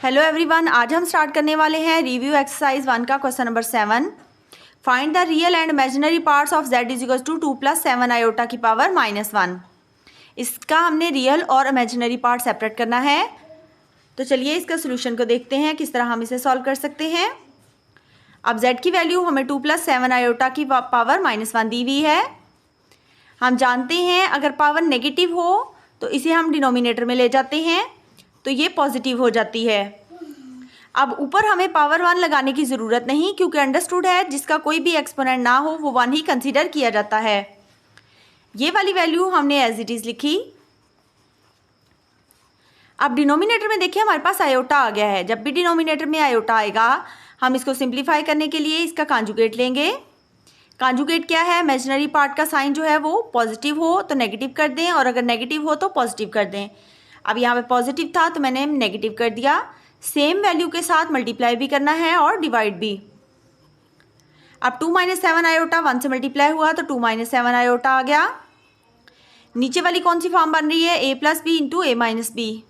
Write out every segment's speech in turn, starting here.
Hello everyone, आज हम start करने वाले हैं रिव्यू एक्सरसाइज 1 का question number 7। Find the real and imaginary parts of z is equal to 2 + 7 iota की पावर -1। इसका हमने रियल और इमेजिनरी पार्ट सेपरेट करना है। तो चलिए इसका सोल्यूशन को देखते हैं किस तरह हम इसे सॉल्व कर सकते हैं। अब z की वैल्यू हमें 2 + 7 आयोटा की पावर -1 दी हुई है। हम जानते हैं अगर पावर नेगेटिव हो तो इसे हम डिनोमिनेटर में ले जाते हैं तो ये पॉजिटिव हो जाती है। अब ऊपर हमें पावर 1 लगाने की ज़रूरत नहीं, क्योंकि अंडरस्टूड है जिसका कोई भी एक्सपोनेंट ना हो वो 1 ही कंसीडर किया जाता है। ये वाली वैल्यू हमने एज इट इज़ लिखी। अब डिनोमिनेटर में देखिए हमारे पास आयोटा आ गया है। जब भी डिनोमिनेटर में आयोटा आएगा हम इसको सिंप्लीफाई करने के लिए इसका कॉन्जुगेट लेंगे। कॉन्जुगेट क्या है? इमेजिनरी पार्ट का साइन जो है वो पॉजिटिव हो तो नेगेटिव कर दें और अगर नेगेटिव हो तो पॉजिटिव कर दें। अब यहाँ पे पॉजिटिव था तो मैंने नेगेटिव कर दिया। सेम वैल्यू के साथ मल्टीप्लाई भी करना है और डिवाइड भी। अब 2 - 7 आयोटा 1 से मल्टीप्लाई हुआ तो 2 - 7 आयोटा आ गया। नीचे वाली कौन सी फॉर्म बन रही है? a + b into a - b,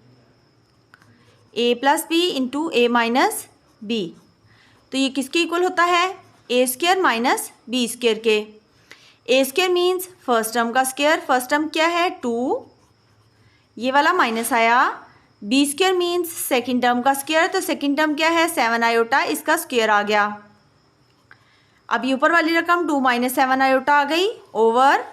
a + b into a - b। तो ये किसके इक्वल होता है? a² - b² के। a² मीन्स फर्स्ट टर्म का स्क्वायर। फर्स्ट टर्म क्या है? 2। ये वाला माइनस आया। b² मीन्स सेकेंड टर्म का स्क्वायर। तो सेकेंड टर्म क्या है? 7 आयोटा, इसका स्क्वायर आ गया। अब ये ऊपर वाली रकम 2 - 7 आयोटा आ गई ओवर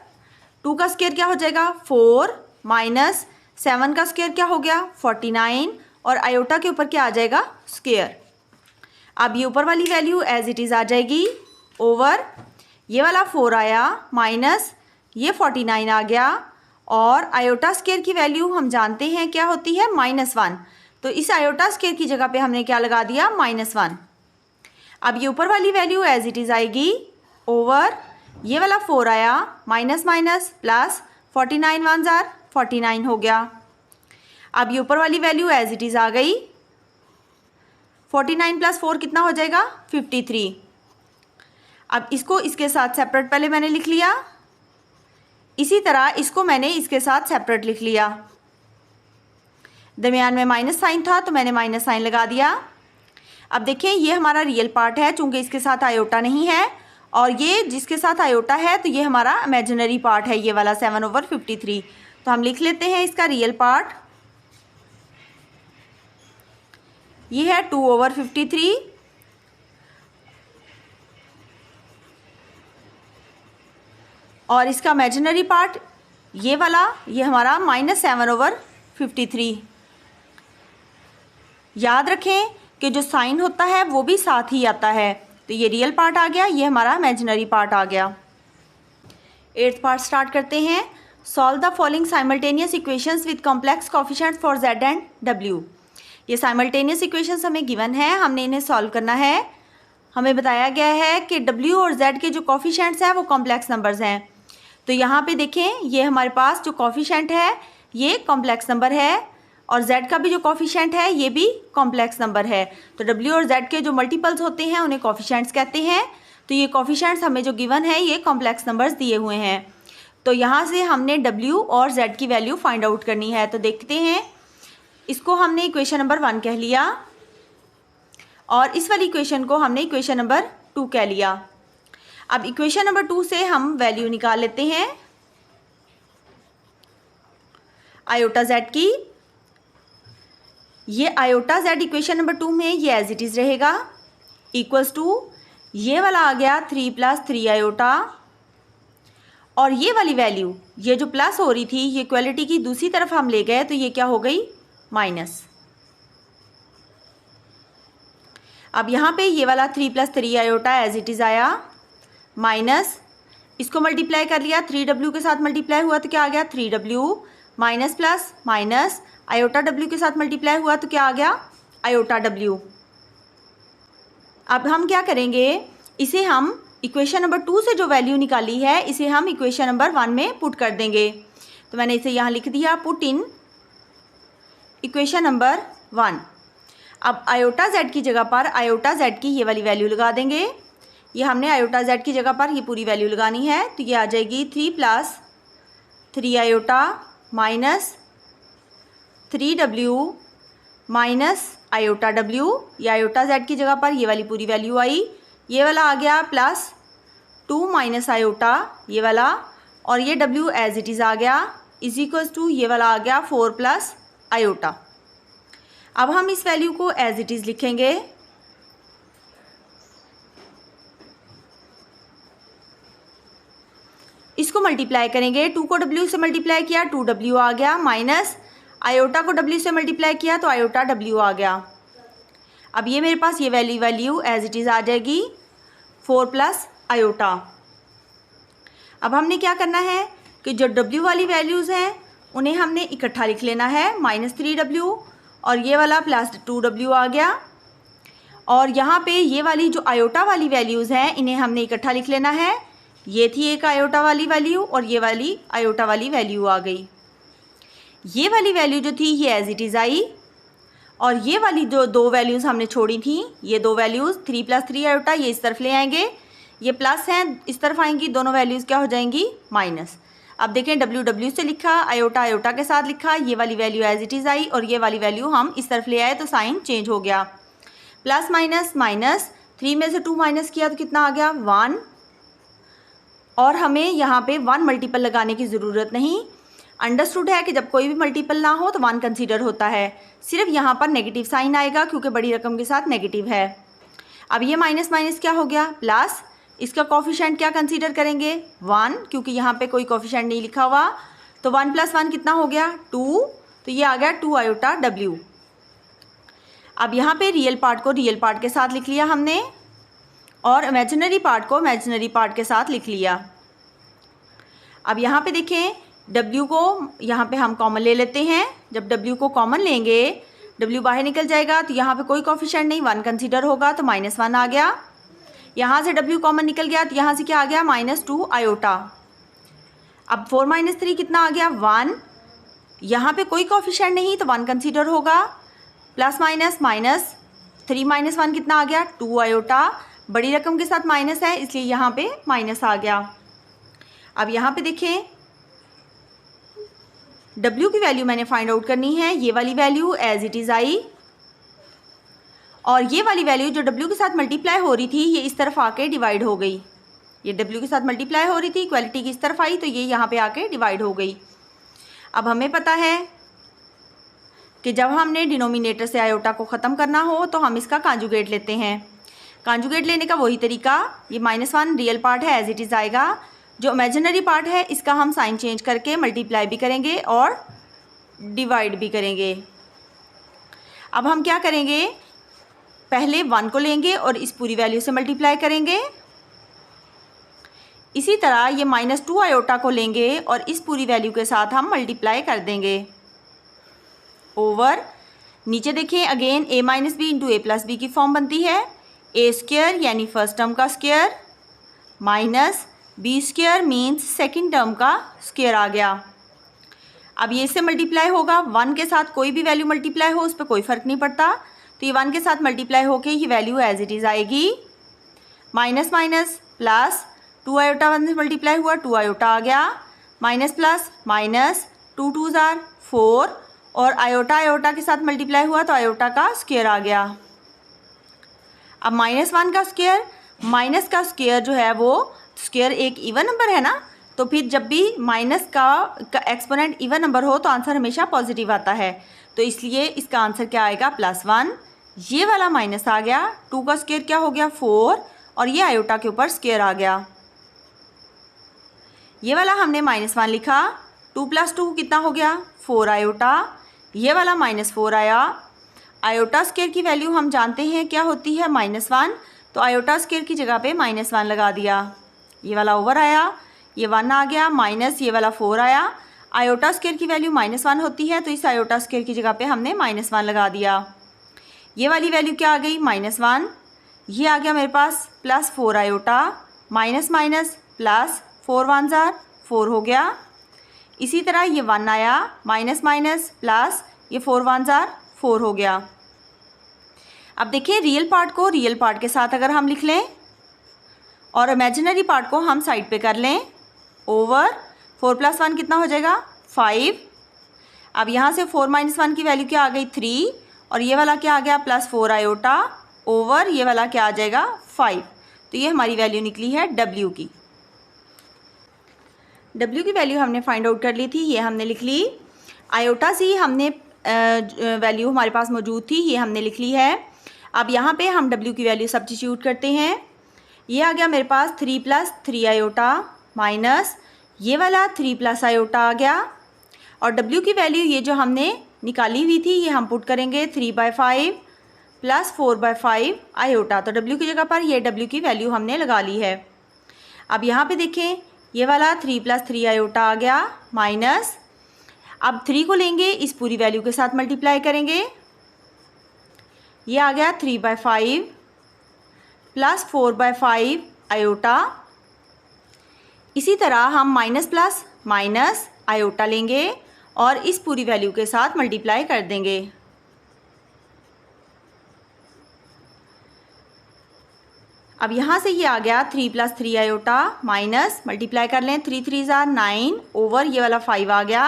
2 का स्क्वायर क्या हो जाएगा? 4 माइनस 7 का स्क्वायर क्या हो गया? 49 और आयोटा के ऊपर क्या आ जाएगा? स्क्वायर। अब ये ऊपर वाली वैल्यू एज इट इज़ आ जाएगी ओवर ये वाला 4 आया माइनस ये 49 आ गया और आयोटा स्क्वायर की वैल्यू हम जानते हैं क्या होती है? -1। तो इस आयोटा स्क्वायर की जगह पे हमने क्या लगा दिया? -1। अब ये ऊपर वाली वैल्यू एज इट इज़ आएगी ओवर ये वाला 4 आया माइनस माइनस प्लस 49 1 जार 49 हो गया। अब ये ऊपर वाली वैल्यू एज इट इज़ आ गई। 49 + 4 कितना हो जाएगा? 53। अब इसको इसके साथ सेपरेट पहले मैंने लिख लिया, इसी तरह इसको मैंने इसके साथ सेपरेट लिख लिया। दरमियान में माइनस साइन था तो मैंने माइनस साइन लगा दिया। अब देखिए ये हमारा रियल पार्ट है चूंकि इसके साथ आयोटा नहीं है और ये जिसके साथ आयोटा है तो ये हमारा इमेजिनरी पार्ट है, ये वाला 7/53। तो हम लिख लेते हैं इसका रियल पार्ट। ये है 2/53 और इसका इमेजिनरी पार्ट ये वाला ये हमारा -7/53। याद रखें कि जो साइन होता है वो भी साथ ही आता है। तो ये रियल पार्ट आ गया, ये हमारा इमेजिनरी पार्ट आ गया। 8th पार्ट स्टार्ट करते हैं। Solve the following simultaneous equations with complex coefficients for z and w। ये साइमल्टेनियस इक्वेशंस हमें गिवन है, हमने इन्हें सॉल्व करना है। हमें बताया गया है कि w और z के जो कोफिशिएंट्स हैं वो कॉम्प्लेक्स नंबर्स हैं। तो यहाँ पे देखें ये हमारे पास जो कोफिशिएंट है ये कॉम्प्लेक्स नंबर है और z का भी जो कोफिशिएंट है ये भी कॉम्प्लेक्स नंबर है। तो w और z के जो मल्टीपल्स होते हैं उन्हें कोफिशिएंट्स कहते हैं। तो ये कोफिशिएंट्स हमें जो गिवन है ये कॉम्प्लेक्स नंबर्स दिए हुए हैं। तो यहाँ से हमने w और z की वैल्यू फाइंड आउट करनी है। तो देखते हैं, इसको हमने इक्वेशन नंबर 1 कह लिया और इस वाली इक्वेशन को हमने इक्वेशन नंबर 2 कह लिया। अब इक्वेशन नंबर 2 से हम वैल्यू निकाल लेते हैं आयोटा z की। ये आयोटा z इक्वेशन नंबर 2 में ये एज इट इज़ रहेगा इक्वल्स टू ये वाला आ गया 3 + 3 आयोटा और ये वाली वैल्यू ये जो प्लस हो रही थी ये इक्वलिटी की दूसरी तरफ हम ले गए तो ये क्या हो गई? माइनस। अब यहाँ पे ये वाला 3 + 3 आयोटा एज इट इज़ आया माइनस, इसको मल्टीप्लाई कर लिया 3w के साथ मल्टीप्लाई हुआ तो क्या आ गया? 3w minus plus minus iota w के साथ मल्टीप्लाई हुआ तो क्या आ गया? Iota w। अब हम क्या करेंगे, इसे हम इक्वेशन नंबर 2 से जो वैल्यू निकाली है इसे हम इक्वेशन नंबर 1 में पुट कर देंगे। तो मैंने इसे यहाँ लिख दिया पुट इन इक्वेशन नंबर 1। अब आयोटा z की जगह पर आयोटा z की ये वाली वैल्यू लगा देंगे। ये हमने आयोटा z की जगह पर ये पूरी वैल्यू लगानी है तो ये आ जाएगी 3 + 3 iota minus 3w minus iota W, ये आयोटा जेड की जगह पर ये वाली पूरी वैल्यू आई, ये वाला आ गया प्लस 2 माइनस आयोटा ये वाला, और ये डब्ल्यू एज इट इज़ आ गया इज इक्वल्स टू ये वाला आ गया 4 प्लस आयोटा। अब हम इस वैल्यू को एज इट इज़ लिखेंगे। इसको मल्टीप्लाई करेंगे, 2 को डब्ल्यू से मल्टीप्लाई किया 2w आ गया, माइनस आयोटा को w से मल्टीप्लाई किया तो आयोटा w आ गया। अब ये मेरे पास ये वैल्यू एज इट इज़ आ जाएगी 4 प्लस आयोटा। अब हमने क्या करना है कि जो w वाली वैल्यूज़ हैं उन्हें हमने इकट्ठा लिख लेना है, -3w और ये वाला प्लस 2w आ गया, और यहाँ पे ये वाली जो आयोटा वाली वैल्यूज़ हैं इन्हें हमने इकट्ठा लिख लेना है। ये थी एक आयोटा वाली वैल्यू और ये वाली आयोटा वाली वैल्यू आ गई। ये वाली वैल्यू जो थी ये एज इट इज़ आई, और ये वाली जो दो वैल्यूज़ हमने छोड़ी थी ये दो वैल्यूज़ 3 प्लस 3 आयोटा ये इस तरफ ले आएंगे, ये प्लस हैं इस तरफ आएंगी, दोनों वैल्यूज़ क्या हो जाएंगी माइनस। अब देखें w से लिखा, आयोटा आयोटा के साथ लिखा, ये वाली value as it is i और ये वाली वैल्यू हम इस तरफ ले आए तो साइन चेंज हो गया। प्लस माइनस माइनस, 3 में से 2 माइनस किया तो कितना आ गया 1, और हमें यहाँ पे 1 मल्टीपल लगाने की ज़रूरत नहीं। अंडरस्टूड है कि जब कोई भी मल्टीपल ना हो तो 1 कंसीडर होता है, सिर्फ यहाँ पर नेगेटिव साइन आएगा क्योंकि बड़ी रकम के साथ नेगेटिव है। अब ये माइनस माइनस क्या हो गया प्लस, इसका कोफिशिएंट क्या कंसीडर करेंगे 1, क्योंकि यहाँ पे कोई कोफिशिएंट नहीं लिखा हुआ, तो 1 प्लस 1 कितना हो गया 2, तो ये आ गया 2 आयोटा w। अब यहाँ पे रियल पार्ट को रियल पार्ट के साथ लिख लिया हमने और इमेजिनरी पार्ट को इमेजिनरी पार्ट के साथ लिख लिया। अब यहाँ पे देखें w को यहाँ पे हम कॉमन ले लेते हैं, जब w को कॉमन लेंगे w बाहर निकल जाएगा तो यहाँ पे कोई कोफिशिएंट नहीं 1 कंसीडर होगा तो -1 आ गया। यहाँ से w कॉमन निकल गया तो यहाँ से क्या आ गया -2 आयोटा। अब 4 - 3 कितना आ गया 1, यहाँ पे कोई कोफिशिएंट नहीं तो 1 कंसीडर होगा, प्लस माइनस माइनस 3 - 1 कितना आ गया 2 आयोटा, बड़ी रकम के साथ माइनस है इसलिए यहाँ पे माइनस आ गया। अब यहाँ पे देखें w की वैल्यू मैंने फाइंड आउट करनी है, ये वाली value as it is i और ये वाली वैल्यू जो w के साथ मल्टीप्लाई हो रही थी ये इस तरफ आके डिवाइड हो गई, ये w के साथ मल्टीप्लाई हो रही थी इक्वलिटी की इस तरफ आई तो ये यहाँ पे आके डिवाइड हो गई। अब हमें पता है कि जब हमने डिनोमिनेटर से आयोटा को ख़त्म करना हो तो हम इसका कॉन्जुगेट लेते हैं। कॉन्जुगेट लेने का वही तरीका, ये -1 रियल पार्ट है एज इट इज़ आएगा, जो इमेजिनरी पार्ट है इसका हम साइन चेंज करके मल्टीप्लाई भी करेंगे और डिवाइड भी करेंगे। अब हम क्या करेंगे, पहले 1 को लेंगे और इस पूरी वैल्यू से मल्टीप्लाई करेंगे, इसी तरह ये -2 आयोटा को लेंगे और इस पूरी वैल्यू के साथ हम मल्टीप्लाई कर देंगे ओवर, नीचे देखें again a - b into a+b की फॉर्म बनती है, a² यानी फर्स्ट टर्म का square minus b² means second term का स्क्वायर आ गया। अब ये इससे मल्टीप्लाई होगा, 1 के साथ कोई भी वैल्यू मल्टीप्लाई हो उस पर कोई फ़र्क नहीं पड़ता, तो ये 1 के साथ मल्टीप्लाई होके ये वैल्यू एज इट इज़ आएगी, माइनस माइनस प्लस 2 आयोटा 1 से मल्टीप्लाई हुआ 2 आयोटा आ गया, माइनस प्लस माइनस 2 2 ज़ार 4 और आयोटा आयोटा के साथ मल्टीप्लाई हुआ तो आयोटा का स्क्वायर आ गया। अब -1 का स्क्वायर, माइनस का स्क्वायर जो है वो स्क्वायर एक इवन नंबर है ना, तो फिर जब भी माइनस का एक्सपोनेंट इवन नंबर हो तो आंसर हमेशा पॉजिटिव आता है, तो इसलिए इसका आंसर क्या आएगा +1। ये वाला माइनस आ गया, 2 का स्क्वायर क्या हो गया 4 और ये आयोटा के ऊपर स्क्वायर आ गया। ये वाला हमने -1 लिखा, 2 + 2 कितना हो गया 4 आयोटा, ये वाला -4 आया। आयोटा स्क्वायर की वैल्यू हम जानते हैं क्या होती है -1, तो आयोटा स्क्वायर की जगह पे -1 लगा दिया, ये वाला ओवर आया, ये 1 आ गया, माइनस ये वाला 4 आया। आयोटा स्क्वायर की वैल्यू -1 होती है तो इस आयोटा स्क्वायर की जगह पे हमने -1 लगा दिया। ये वाली वैल्यू क्या आ गई -1, ये आ गया मेरे पास +4 आयोटा, माइनस माइनस प्लस 4 1 ज़ार 4 हो गया। इसी तरह ये 1 आया, माइनस माइनस प्लस ये 4 1 ज़ार 4 हो गया। अब देखिए रियल पार्ट को रियल पार्ट के साथ अगर हम लिख लें और इमेजिनरी पार्ट को हम साइड पे कर लें ओवर, 4 + 1 कितना हो जाएगा 5। अब यहाँ से 4 - 1 की वैल्यू क्या आ गई 3 और ये वाला क्या आ गया +4 आयोटा ओवर ये वाला क्या आ जाएगा 5। तो ये हमारी वैल्यू निकली है W की। W की वैल्यू हमने फाइंड आउट कर ली थी, ये हमने लिख ली। आयोटा सी हमने वैल्यू हमारे पास मौजूद थी, ये हमने लिख ली है। अब यहाँ पे हम W की वैल्यू सब्स्टिट्यूट करते हैं। ये आ गया मेरे पास 3 + 3 आयोटा माइनस ये वाला 3 + आयोटा आ गया, और W की वैल्यू ये जो हमने निकाली हुई थी ये हम पुट करेंगे 3/5 + 4/5 आयोटा। तो W की जगह पर ये W की वैल्यू हमने लगा ली है। अब यहाँ पे देखें ये वाला 3 + 3 आयोटा आ गया माइनस, अब 3 को लेंगे इस पूरी वैल्यू के साथ मल्टीप्लाई करेंगे, ये आ गया 3/5 + 4/5 आयोटा। इसी तरह हम माइनस प्लस माइनस आयोटा लेंगे और इस पूरी वैल्यू के साथ मल्टीप्लाई कर देंगे। अब यहाँ से ये आ गया 3 + 3 आयोटा माइनस, मल्टीप्लाई कर लें 3 3 ज़ा 9 ओवर ये वाला 5 आ गया,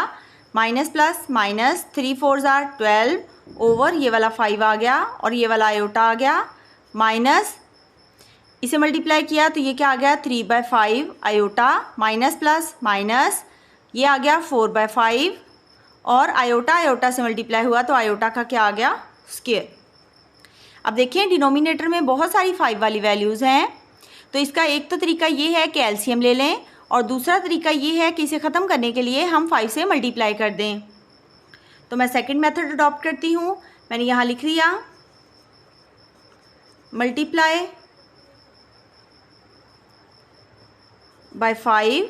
माइनस प्लस माइनस 3 4 ज़ा 12 ओवर ये वाला 5 आ गया, और ये वाला आयोटा आ गया माइनस, इसे मल्टीप्लाई किया तो ये क्या आ गया 3/5 आयोटा माइनस प्लस माइनस ये आ गया 4/5, और आयोटा आयोटा से मल्टीप्लाई हुआ तो आयोटा का क्या आ गया स्क्वायर। अब देखिए डिनोमिनेटर में बहुत सारी 5 वाली वैल्यूज़ हैं, तो इसका एक तो तरीका ये है कि एलसीएम ले लें, और दूसरा तरीका ये है कि इसे ख़त्म करने के लिए हम 5 से मल्टीप्लाई कर दें। तो मैं सेकंड मेथड अडॉप्ट करती हूँ। मैंने यहाँ लिख लिया multiply by 5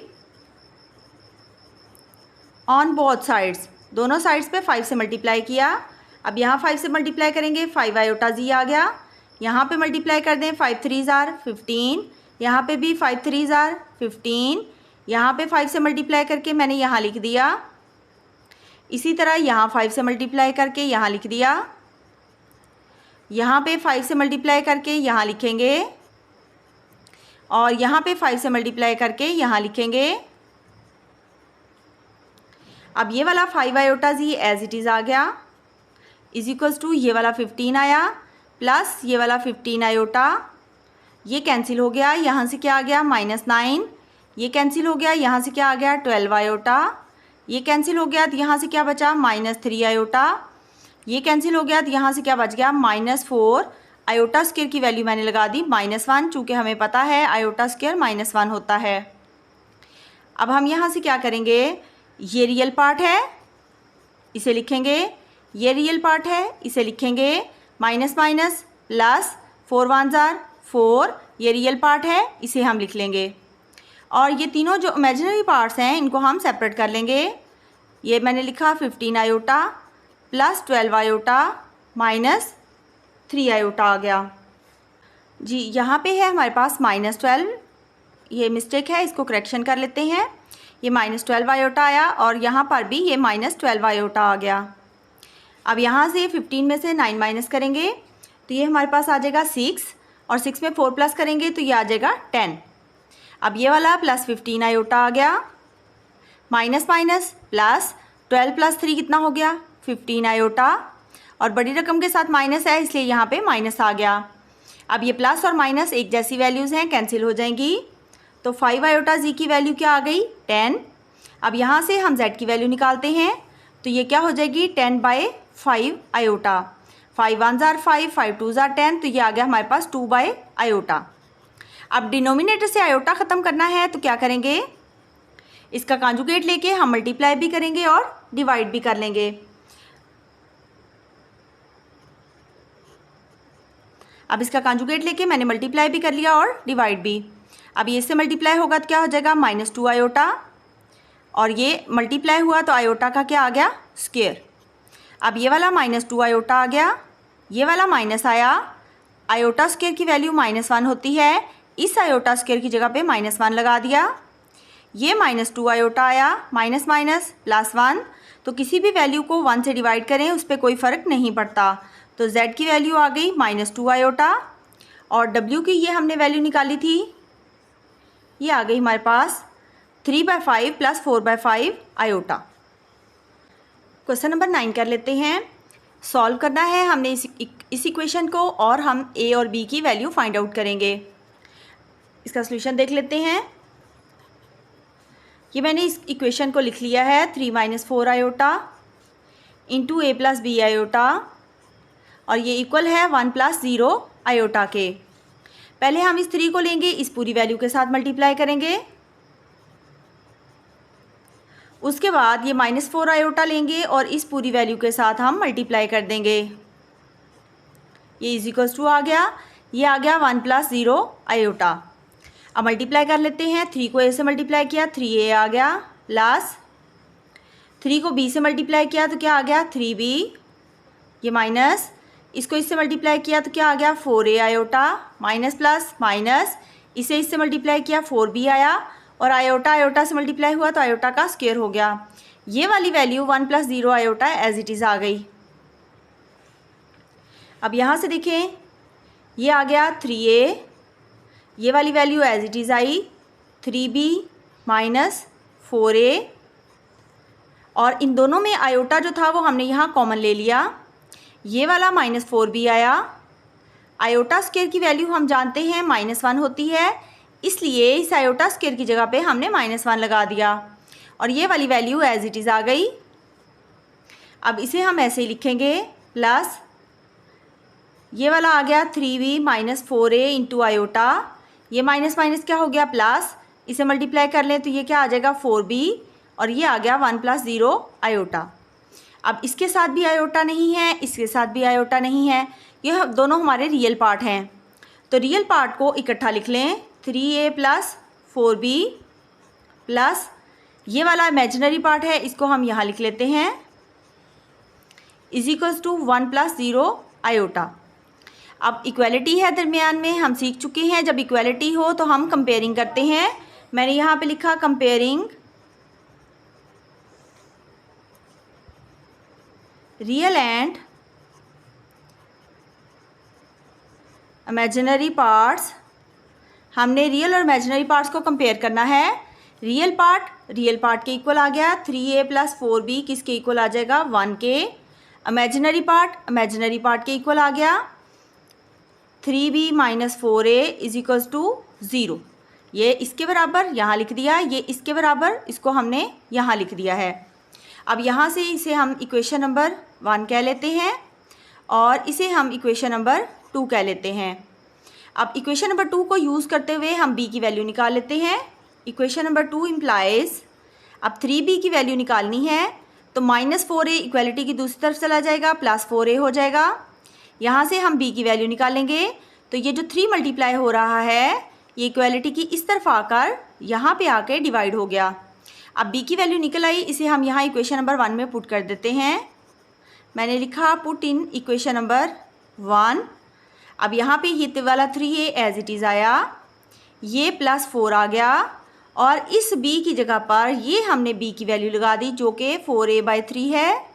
on both sides, दोनों साइड्स पे 5 से मल्टीप्लाई किया। अब यहाँ 5 से मल्टीप्लाई करेंगे 5 आयोटा जी आ गया, यहाँ पे मल्टीप्लाई कर दें 5 3 ज़ार 15, यहाँ पे भी 5 3 ज़ार 15, यहाँ पे 5 से मल्टीप्लाई करके मैंने यहाँ लिख दिया। इसी तरह यहाँ 5 से मल्टीप्लाई करके यहाँ लिख दिया, यहाँ पे 5 से मल्टीप्लाई करके यहाँ लिखेंगे, और यहाँ पे 5 से मल्टीप्लाई करके यहाँ लिखेंगे। अब ये वाला 5 आयोटा जी एज इट इज़ आ गया इज इक्वल्स टू ये वाला 15 आया प्लस ये वाला 15 आयोटा, ये कैंसिल हो गया, यहाँ से क्या आ गया -9, ये कैंसिल हो गया, यहाँ से क्या आ गया 12 आयोटा, ये कैंसिल हो गया तो यहाँ से क्या बचा -3 आयोटा, ये कैंसिल हो गया तो यहाँ से क्या बच गया -4 आयोटा स्क्वायर की वैल्यू मैंने लगा दी -1, चूँकि हमें पता है आयोटा स्क्वायर -1 होता है। अब हम यहाँ से क्या करेंगे, ये रियल पार्ट है इसे लिखेंगे, ये रियल पार्ट है इसे लिखेंगे, माइनस माइनस प्लस 4 1 ज़ार 4, ये रियल पार्ट है इसे हम लिख लेंगे, और ये तीनों जो इमेजिनरी पार्ट्स हैं इनको हम सेपरेट कर लेंगे। ये मैंने लिखा 15 आयोटा प्लस 12 आयोटा -3 आयोटा आ गया जी। यहाँ पे है हमारे पास -12, ये मिस्टेक है, इसको करेक्शन कर लेते हैं। ये -12 आयोटा आया और यहाँ पर भी ये -12 आयोटा आ गया। अब यहाँ से 15 में से 9 माइनस करेंगे तो ये हमारे पास आ जाएगा 6, और 6 में 4 प्लस करेंगे तो ये आ जाएगा 10। अब ये वाला +15 आयोटा आ गया, माइनस माइनस प्लस 12 + 3 कितना हो गया 15 आयोटा, और बड़ी रकम के साथ माइनस है इसलिए यहाँ पे माइनस आ गया। अब ये प्लस और माइनस एक जैसी वैल्यूज़ हैं, कैंसिल हो जाएंगी, तो 5 आयोटा जी की वैल्यू क्या आ गई 10। अब यहाँ से हम z की वैल्यू निकालते हैं तो ये क्या हो जाएगी 10/5 आयोटा, 5 1 ज़ार 5, 5 2 ज़ार 10, तो ये आ गया हमारे पास 2 आयोटा। अब डिनोमिनेटर से आयोटा ख़त्म करना है तो क्या करेंगे, इसका कॉन्जुगेट लेके हम मल्टीप्लाई भी करेंगे और डिवाइड भी कर लेंगे। अब इसका कॉन्जुगेट लेके मैंने मल्टीप्लाई भी कर लिया और डिवाइड भी। अब ये इससे मल्टीप्लाई होगा तो क्या हो जाएगा -2 आयोटा, और ये मल्टीप्लाई हुआ तो आयोटा का क्या आ गया स्क्वायर। अब ये वाला -2 आयोटा आ गया, ये वाला माइनस आया, आयोटा स्क्वायर की वैल्यू -1 होती है, इस आयोटा स्क्वायर की जगह पे -1 लगा दिया। ये -2 आयोटा आया, माइनस माइनस +1, तो किसी भी वैल्यू को 1 से डिवाइड करें उस पर कोई फ़र्क नहीं पड़ता। तो z की वैल्यू आ गई -2 आयोटा, और w की ये हमने वैल्यू निकाली थी, ये आ गई हमारे पास 3/5 + 4/5 आयोटा। क्वेश्चन नंबर 9 कर लेते हैं। सॉल्व करना है हमने इस इक्वेशन को, और हम ए और बी की वैल्यू फाइंड आउट करेंगे। इसका सॉल्यूशन देख लेते हैं। ये मैंने इस इक्वेशन को लिख लिया है 3 - 4 आयोटा इंटू ए प्लस बी आयोटा, और ये इक्वल है 1 + 0 आयोटा के। पहले हम इस 3 को लेंगे, इस पूरी वैल्यू के साथ मल्टीप्लाई करेंगे। उसके बाद ये -4 आयोटा लेंगे और इस पूरी वैल्यू के साथ हम मल्टीप्लाई कर देंगे। ये इज टू आ गया, ये आ गया 1 + 0 आयोटा। अब मल्टीप्लाई कर लेते हैं। 3 को ए से मल्टीप्लाई किया 3a आ गया, प्लस 3 को b से मल्टीप्लाई किया तो क्या आ गया 3b, ये माइनस, इसको इससे मल्टीप्लाई किया तो क्या आ गया 4a iota, minus plus minus, इसे इससे मल्टीप्लाई किया 4b आया, और आयोटा आयोटा से मल्टीप्लाई हुआ तो आयोटा का स्क्वायर हो गया। ये वाली value 1 + 0 iota as it is आ गई। अब यहाँ से देखें, ये आ गया 3a, ये वाली value as it is i 3b minus 4a, और इन दोनों में आयोटा जो था वो हमने यहाँ कॉमन ले लिया। ये वाला -4b आया। आयोटा स्क्वायर की वैल्यू हम जानते हैं -1 होती है, इसलिए इस आयोटा स्क्वायर की जगह पे हमने -1 लगा दिया, और ये वाली वैल्यू एज इट इज़ आ गई। अब इसे हम ऐसे ही लिखेंगे, प्लस ये वाला आ गया 3b - 4a इंटू आयोटा, ये माइनस माइनस क्या हो गया प्लस, इसे मल्टीप्लाई कर लें तो ये क्या आ जाएगा 4b, और ये आ गया 1 + 0 आयोटा। अब इसके साथ भी आयोटा नहीं है, इसके साथ भी आयोटा नहीं है, ये दोनों हमारे रियल पार्ट हैं। तो रियल पार्ट को इकट्ठा लिख लें, 3a + 4b प्लस ये वाला इमेजिनरी पार्ट है, इसको हम यहाँ लिख लेते हैं, = 1 + 0 आयोटा। अब इक्वालिटी है दरमियान में, हम सीख चुके हैं जब इक्वालिटी हो तो हम कंपेयरिंग करते हैं। मैंने यहाँ पे लिखा comparing real and imaginary parts. हमने रियल और इमेजिनरी पार्ट्स को कंपेयर करना है। रियल पार्ट के इक्वल आ गया 3a + 4b, किसके इक्वल आ जाएगा 1 के। इमेजिनरी पार्ट के इक्वल आ गया 3b - 4a = 0। ये इसके बराबर यहाँ लिख दिया, ये इसके बराबर इसको हमने यहाँ लिख दिया है। अब यहाँ से इसे हम इक्वेशन नंबर 1 कह लेते हैं, और इसे हम इक्वेशन नंबर 2 कह लेते हैं। अब इक्वेशन नंबर 2 को यूज़ करते हुए हम b की वैल्यू निकाल लेते हैं। इक्वेशन नंबर 2 इम्प्लाइज, अब 3b की वैल्यू निकालनी है तो -4a इक्वालिटी की दूसरी तरफ चला जाएगा, +4a हो जाएगा। यहाँ से हम b की वैल्यू निकालेंगे तो ये जो 3 मल्टीप्लाई हो रहा है ये इक्वालिटी की इस तरफ आकर यहाँ पे आके डिवाइड हो गया। अब b की वैल्यू निकल आई, इसे हम यहाँ इक्वेशन नंबर 1 में पुट कर देते हैं। मैंने लिखा पुट इन इक्वेशन नंबर 1। अब यहाँ पे ये वाला 3a एज इट इज़ आया, ये +4 आ गया, और इस b की जगह पर ये हमने b की वैल्यू लगा दी जो कि 4a/3 है।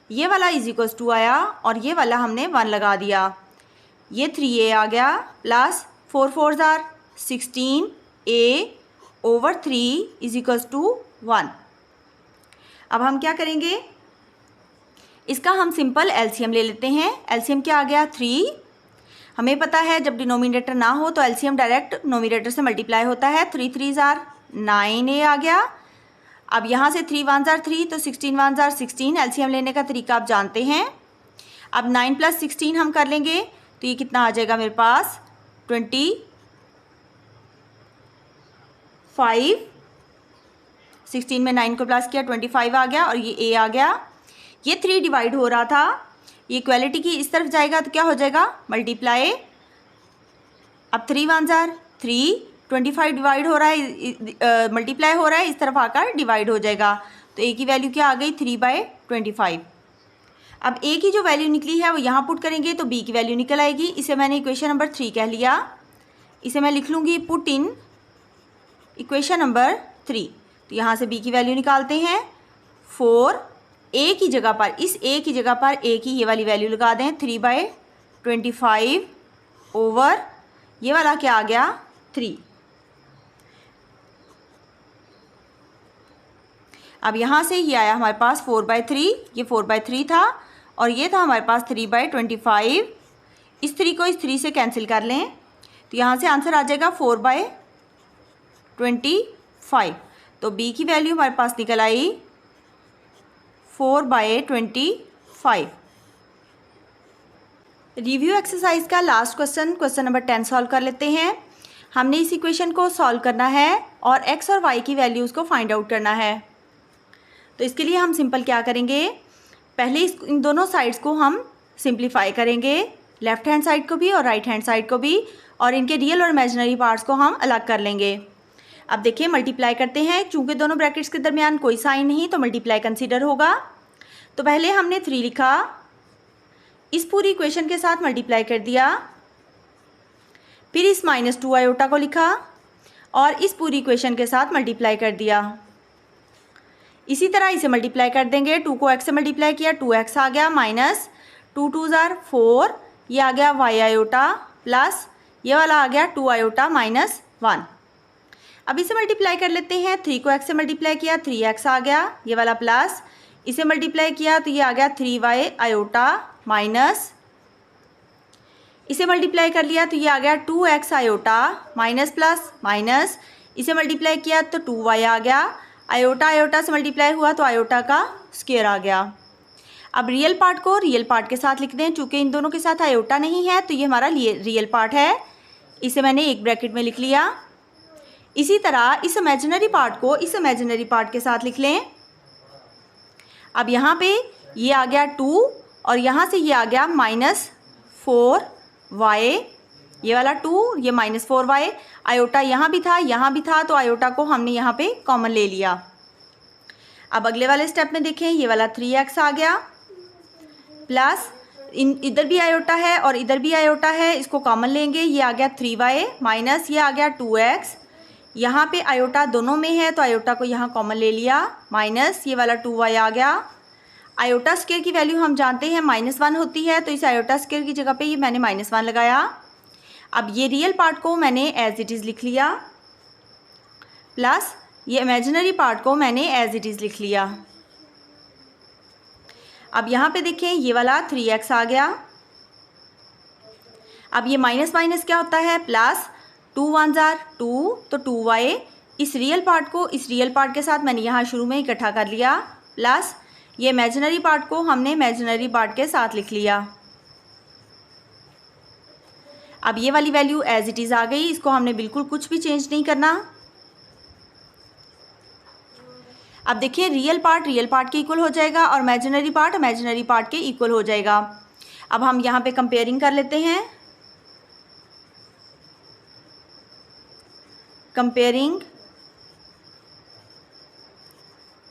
ये वाला = आया, और ये वाला हमने 1 लगा दिया, ये 3a आ गया, प्लस 4 4s are 16a/3 = 1। अब हम क्या करेंगे, इसका हम सिंपल एलसीएम ले लेते हैं। एलसीएम क्या आ गया 3। हमें पता है जब डिनोमिनेटर ना हो तो एलसीएम डायरेक्ट नोमिनेटर से मल्टीप्लाई होता है। 3 3s are 9a आ गया। अब यहाँ से 3 1s are 3 तो 16 1s are 16। एलसीएम लेने का तरीका आप जानते हैं। अब 9 + 16 हम कर लेंगे तो ये कितना आ जाएगा मेरे पास 25। 16 में 9 को प्लस किया 25 आ गया, और ये a आ गया। ये 3 डिवाइड हो रहा था, ये इक्वालिटी की इस तरफ जाएगा तो क्या हो जाएगा मल्टीप्लाई। अब 3 1s are 3, 25 डिवाइड हो रहा है, मल्टीप्लाई हो रहा है, इस तरफ आकर डिवाइड हो जाएगा। तो a की वैल्यू क्या आ गई 3/25। अब a की जो वैल्यू निकली है वो यहाँ पुट करेंगे तो b की वैल्यू निकल आएगी। इसे मैंने इक्वेशन नंबर 3 कह लिया। इसे मैं लिख लूँगी पुट इन इक्वेशन नंबर 3। तो यहाँ से b की वैल्यू निकालते हैं 4, a की जगह पर, इस a की जगह पर a की ये वाली वैल्यू लगा दें 3/25 ओवर ये वाला क्या आ गया 3। अब यहाँ से ये आया हमारे पास 4/3, ये 4/3 था, और ये था हमारे पास 3/25। इस 3 को इस 3 से कैंसिल कर लें तो यहाँ से आंसर आ जाएगा 4/25। तो बी की वैल्यू हमारे पास निकल आई 4/25। रिव्यू एक्सरसाइज का लास्ट क्वेश्चन नंबर 10 सॉल्व कर लेते हैं। हमने इस इक्वेशन को सॉल्व करना है और x और y की वैल्यूज़ को फाइंड आउट करना है। तो इसके लिए हम सिंपल क्या करेंगे, पहले इन दोनों साइड्स को हम सिंप्लीफाई करेंगे, लेफ़्ट हैंड साइड को भी और राइट हैंड साइड को भी, और इनके रियल और इमेजिनरी पार्ट्स को हम अलग कर लेंगे। अब देखिए मल्टीप्लाई करते हैं, चूँकि दोनों ब्रैकेट्स के दरमियान कोई साइन नहीं तो मल्टीप्लाई कंसीडर होगा। तो पहले हमने 3 लिखा, इस पूरी इक्वेशन के साथ मल्टीप्लाई कर दिया, फिर इस -2 आयोटा को लिखा और इस पूरी इक्वेशन के साथ मल्टीप्लाई कर दिया। इसी तरह इसे मल्टीप्लाई कर देंगे, 2 को x से मल्टीप्लाई किया, 2x आ गया, माइनस 2 2 = 4, ये आ गया y आयोटा, प्लस ये वाला आ गया 2 आयोटा -1। अब इसे मल्टीप्लाई कर लेते हैं, 3 को x से मल्टीप्लाई किया, 3x आ गया, ये वाला प्लस, इसे मल्टीप्लाई किया तो ये आ गया 3y आयोटा माइनस, इसे मल्टीप्लाई कर लिया तो ये आ गया 2x iota minus plus minus, इसे मल्टीप्लाई किया तो 2y आ गया, आयोटा आयोटा से मल्टीप्लाई हुआ तो आयोटा का स्क्वायर आ गया। अब रियल पार्ट को रियल पार्ट के साथ लिख दें, चूँकि इन दोनों के साथ आयोटा नहीं है तो ये हमारा रियल पार्ट है, इसे मैंने एक ब्रैकेट में लिख लिया। इसी तरह इस इमेजिनरी पार्ट को इस इमेजिनरी पार्ट के साथ लिख लें। अब यहाँ पे ये आ गया 2 और यहाँ से ये आ गया -4y, ये वाला 2, ये -4y, आयोटा यहाँ भी था तो आयोटा को हमने यहाँ पे कॉमन ले लिया। अब अगले वाले स्टेप में देखें, ये वाला 3x आ गया, प्लस इधर भी आयोटा है और इधर भी आयोटा है, इसको कॉमन लेंगे, ये आ गया 3y माइनस ये आ गया 2x, यहाँ पे आयोटा दोनों में है तो आयोटा को यहाँ कॉमन ले लिया, माइनस ये वाला 2y आ गया। आयोटा स्क्वायर की वैल्यू हम जानते हैं -1 होती है, तो इस आयोटा स्क्वायर की जगह पे ये मैंने -1 लगाया। अब ये रियल पार्ट को मैंने एज इट इज़ लिख लिया, प्लस ये इमेजिनरी पार्ट को मैंने एज इट इज़ लिख लिया। अब यहाँ पे देखें, ये वाला 3x आ गया। अब ये माइनस माइनस क्या होता है, प्लस, 2 1 = 2 तो 2y, इस रियल पार्ट को इस रियल पार्ट के साथ मैंने यहाँ शुरू में इकट्ठा कर लिया, प्लस ये इमेजिनरी पार्ट को हमने इमेजिनरी पार्ट के साथ लिख लिया। अब ये वाली वैल्यू एज इट इज़ आ गई, इसको हमने बिल्कुल कुछ भी चेंज नहीं करना। अब देखिए रियल पार्ट के इक्वल हो जाएगा और इमेजिनरी पार्ट के इक्वल हो जाएगा। अब हम यहाँ पे कंपेयरिंग कर लेते हैं, comparing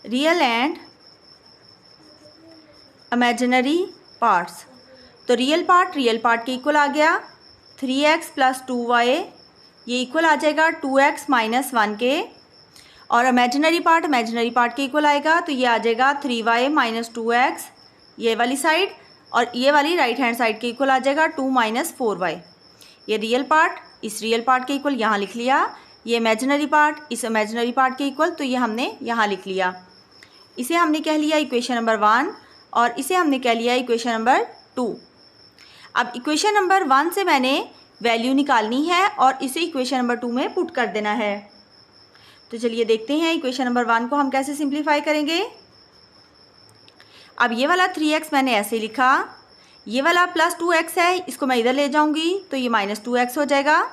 real and imaginary parts. तो रियल पार्ट के इक्वल आ गया 3x + 2y, ये इक्वल आ जाएगा 2x - 1 के, और इमेजिनरी पार्ट के इक्वल आएगा तो ये आ जाएगा 3y - 2x, ये वाली साइड, और ये वाली राइट हैंड साइड के इक्वल आ जाएगा 2 - 4y। ये रियल पार्ट इस रियल पार्ट के इक्वल यहाँ लिख लिया, ये इमेजिनरी पार्ट इस इमेजिनरी पार्ट के इक्वल तो ये हमने यहाँ लिख लिया। इसे हमने कह लिया इक्वेशन नंबर 1 और इसे हमने कह लिया इक्वेशन नंबर 2। अब इक्वेशन नंबर 1 से मैंने वैल्यू निकालनी है और इसे इक्वेशन नंबर 2 में पुट कर देना है। तो चलिए देखते हैं इक्वेशन नंबर 1 को हम कैसे सिंप्लीफाई करेंगे। अब ये वाला 3x मैंने ऐसे लिखा, ये वाला +2x है, इसको मैं इधर ले जाऊंगी तो ये -2x हो जाएगा,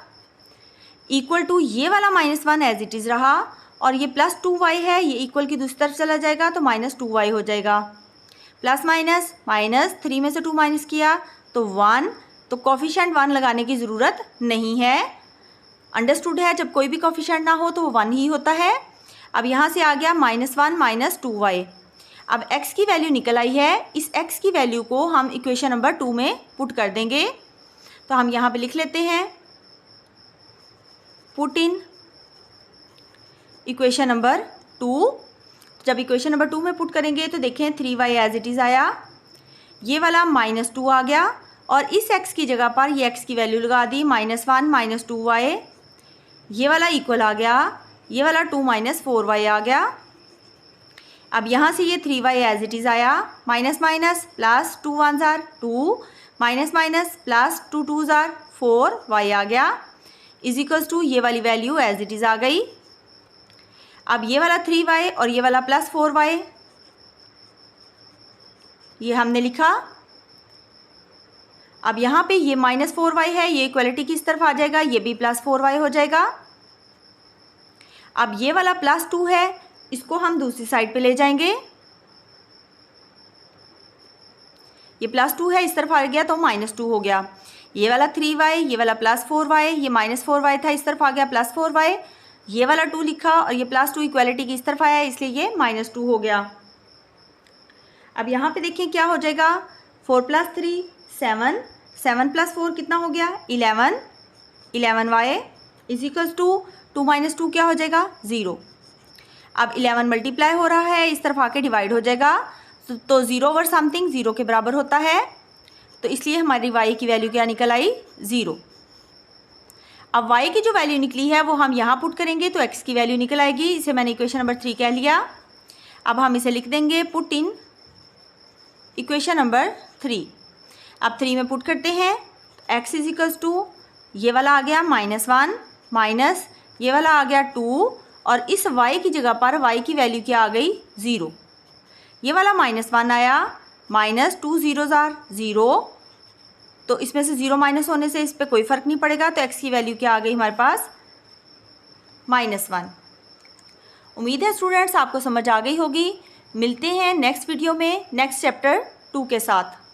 इक्वल टू ये वाला -1 एज इट इज़ रहा, और ये +2y है, ये इक्वल की दूसरी तरफ चला जाएगा तो -2y हो जाएगा, प्लस माइनस माइनस 3 में से 2 माइनस किया तो 1, तो कोफिशिएंट 1 लगाने की ज़रूरत नहीं है, अंडरस्टूड है, जब कोई भी कोफिशिएंट ना हो तो वो 1 ही होता है। अब यहाँ से आ गया -1 - 2y। अब x की वैल्यू निकल आई है, इस x की वैल्यू को हम इक्वेशन नंबर 2 में पुट कर देंगे। तो हम यहाँ पे लिख लेते हैं, पुट इन इक्वेशन नंबर 2। जब इक्वेशन नंबर 2 में पुट करेंगे तो देखें 3y एज इट इज़ आया, ये वाला -2 आ गया, और इस x की जगह पर ये x की वैल्यू लगा दी -1 - 2y, ये वाला इक्वल आ गया, ये वाला 2 - 4y आ गया। अब यहाँ से ये 3y एज इट इज़ आया, माइनस माइनस प्लस 2 1 ज़ार 2, माइनस माइनस प्लस 2 2 ज़ार 4, y आ गया इज इक्वल्स टू ये वाली वैल्यू एज इट इज़ आ गई। अब ये वाला 3y और ये वाला प्लस 4y ये हमने लिखा। अब यहाँ पे ये माइनस 4y है, ये इक्वलिटी किस तरफ आ जाएगा, ये भी प्लस 4y हो जाएगा। अब ये वाला प्लस 2 है, इसको हम दूसरी साइड पे ले जाएंगे, ये प्लस 2 है, इस तरफ आ गया तो माइनस 2 हो गया। ये वाला 3y, ये वाला प्लस 4y, ये माइनस 4y था, इस तरफ आ गया प्लस 4y, ये वाला 2 लिखा और ये प्लस 2 इक्वलिटी की इस तरफ आया, इसलिए ये माइनस 2 हो गया। अब यहाँ पे देखिए क्या हो जाएगा, 4 + 3 7, 7 + 4 कितना हो गया 11, 11y इज इक्वल्स टू 2 - 2 क्या हो जाएगा 0। अब 11 मल्टीप्लाई हो रहा है, इस तरफ आके डिवाइड हो जाएगा, तो 0 ओवर समथिंग 0 के बराबर होता है, तो इसलिए हमारी y की वैल्यू क्या निकल आई 0। अब y की जो वैल्यू निकली है वो हम यहाँ पुट करेंगे तो x की वैल्यू निकल आएगी, इसे मैंने इक्वेशन नंबर 3 कह लिया। अब हम इसे लिख देंगे पुट इन इक्वेशन नंबर 3। अब 3 में पुट करते हैं, x इज इक्वल्स टू ये वाला आ गया -1 माइनस ये वाला आ गया 2 और इस y की जगह पर y की वैल्यू क्या आ गई 0। ये वाला -1 आया, -2 0 ज़ार 0, तो इसमें से 0 माइनस होने से इस पर कोई फ़र्क नहीं पड़ेगा, तो x की वैल्यू क्या आ गई हमारे पास -1। उम्मीद है स्टूडेंट्स आपको समझ आ गई होगी। मिलते हैं नेक्स्ट वीडियो में नेक्स्ट चैप्टर 2 के साथ।